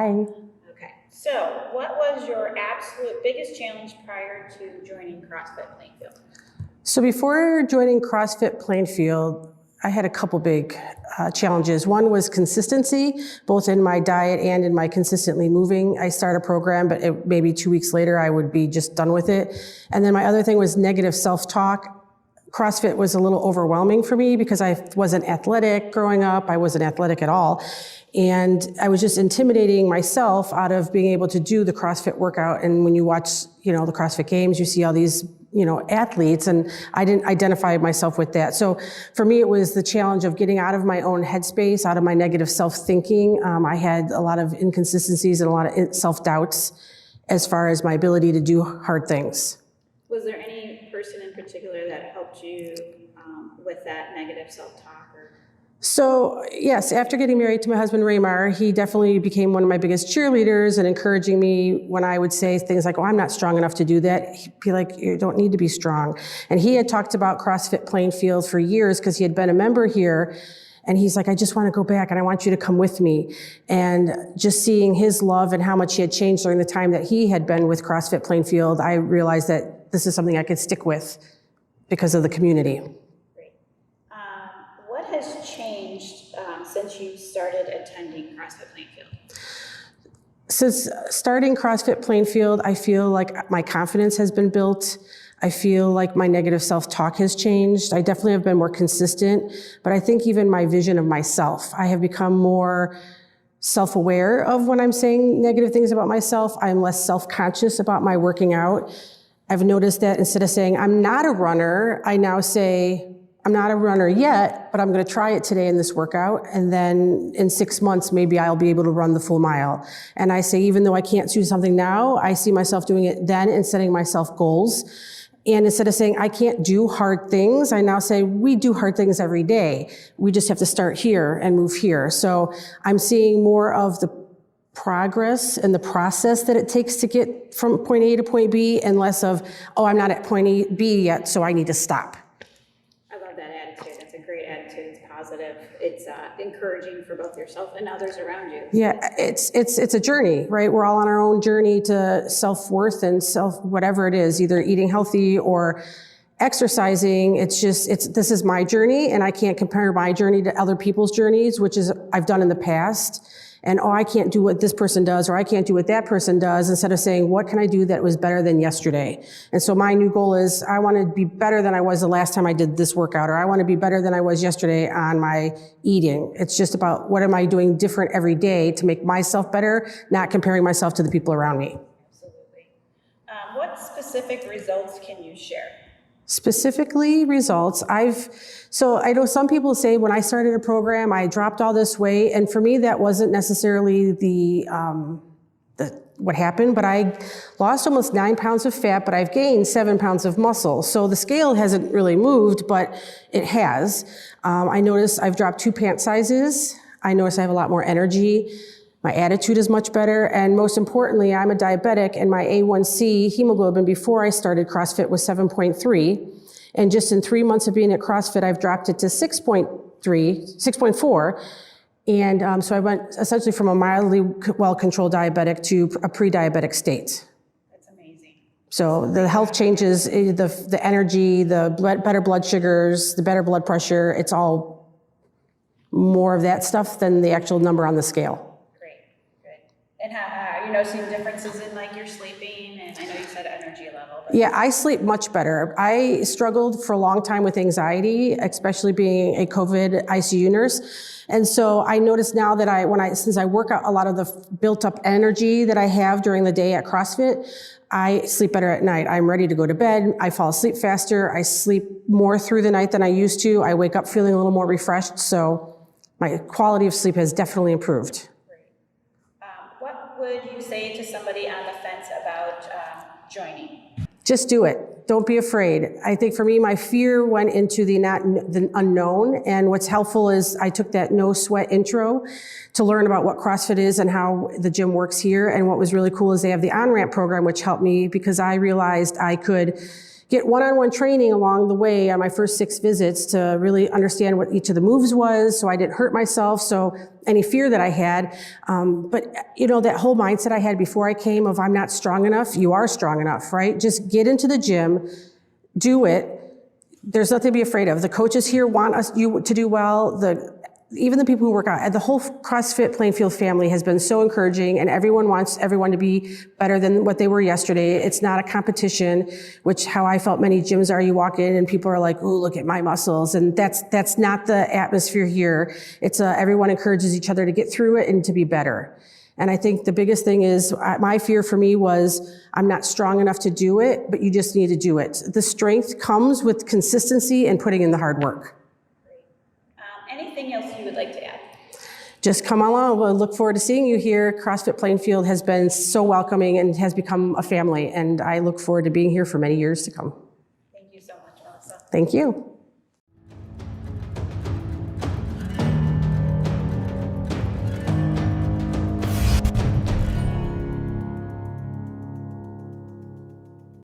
Hi. Okay, so what was your absolute biggest challenge prior to joining CrossFit Plainfield? So before joining CrossFit Plainfield, I had a couple big challenges. One was consistency, both in my diet and in my consistently moving. I start a program, but maybe 2 weeks later, I would be just done with it. And then my other thing was negative self-talk. CrossFit was a little overwhelming for me because I wasn't athletic growing up. I wasn't athletic at all. And I was just intimidating myself out of being able to do the CrossFit workout. And when you watch, the CrossFit Games, you see all these, athletes, and I didn't identify myself with that. So for me, it was the challenge of getting out of my own headspace, out of my negative self-thinking. I had a lot of inconsistencies and a lot of self-doubts as far as my ability to do hard things. Was there any person in particular that helped you with that negative self-talk? So yes, after getting married to my husband, Raymar, he definitely became one of my biggest cheerleaders and encouraging me when I would say things like, oh, I'm not strong enough to do that. He'd be like, you don't need to be strong. And he had talked about CrossFit Plainfield for years because he had been a member here. And he's like, I just want to go back and I want you to come with me. And just seeing his love and how much he had changed during the time that he had been with CrossFit Plainfield, I realized that this is something I could stick with because of the community. Great. What has changed since you started attending CrossFit Plainfield? Since starting CrossFit Plainfield, I feel like my confidence has been built. I feel like my negative self-talk has changed. I definitely have been more consistent, but I think even my vision of myself, I have become more self-aware of when I'm saying negative things about myself. I'm less self-conscious about my working out. I've noticed that instead of saying, I'm not a runner, I now say, I'm not a runner yet, but I'm going to try it today in this workout. And then in 6 months, maybe I'll be able to run the full mile. And I say, even though I can't do something now, I see myself doing it then and setting myself goals. And instead of saying, I can't do hard things, I now say, we do hard things every day. We just have to start here and move here. So I'm seeing more of the progress and the process that it takes to get from point A to point B and less of, oh, I'm not at point B yet, so I need to stop. I love that attitude. That's a great attitude. It's positive. It's encouraging for both yourself and others around you. Yeah, it's a journey, right? We're all on our own journey to self-worth and whatever it is, either eating healthy or exercising. This is my journey, and I can't compare my journey to other people's journeys, which is I've done in the past. And, oh, I can't do what this person does, or I can't do what that person does, instead of saying, what can I do that was better than yesterday? And so my new goal is I want to be better than I was the last time I did this workout, or I want to be better than I was yesterday on my eating. It's just about what am I doing different every day to make myself better, not comparing myself to the people around me. Absolutely. What specific results can you share? Specifically results, so I know some people say when I started a program, I dropped all this weight, and for me that wasn't necessarily what happened, but I lost almost 9 pounds of fat, but I've gained 7 pounds of muscle. So the scale hasn't really moved, but it has. I noticed I've dropped 2 pant sizes. I notice I have a lot more energy. My attitude is much better, and most importantly, I'm a diabetic, and my A1C hemoglobin before I started CrossFit was 7.3, and just in 3 months of being at CrossFit, I've dropped it to 6.4, and so I went essentially from a mildly well-controlled diabetic to a pre-diabetic state. That's amazing. So the health changes, the energy, the better blood sugars, the better blood pressure, it's all more of that stuff than the actual number on the scale. And how are you noticing differences in like your sleeping? And I know you said energy level. Yeah, I sleep much better. I struggled for a long time with anxiety, especially being a COVID ICU nurse. And so I noticed now that since I work out a lot of the built up energy that I have during the day at CrossFit, I sleep better at night. I'm ready to go to bed. I fall asleep faster. I sleep more through the night than I used to. I wake up feeling a little more refreshed. So my quality of sleep has definitely improved. What would you say to somebody on the fence about joining? Just do it. Don't be afraid. I think for me, my fear went into the unknown. And what's helpful is I took that no sweat intro to learn about what CrossFit is and how the gym works here. And what was really cool is they have the on-ramp program, which helped me because I realized I could get one-on-one training along the way on my first 6 visits to really understand what each of the moves was so I didn't hurt myself, so any fear that I had. But that whole mindset I had before I came of I'm not strong enough, you are strong enough, right? Just get into the gym, do it. There's nothing to be afraid of. The coaches here want you to do well. Even the people who work out, the whole CrossFit Plainfield family has been so encouraging, and everyone wants everyone to be better than what they were yesterday. It's not a competition, which how I felt many gyms are. You walk in and people are like, "Ooh, look at my muscles," and that's not the atmosphere here. It's everyone encourages each other to get through it and to be better. And I think the biggest thing is my fear for me was I'm not strong enough to do it, but you just need to do it. The strength comes with consistency and putting in the hard work. Anything else you would like to add? Just come along. We'll look forward to seeing you here. CrossFit Plainfield has been so welcoming and has become a family, and I look forward to being here for many years to come. Thank you so much, Melissa. Thank you.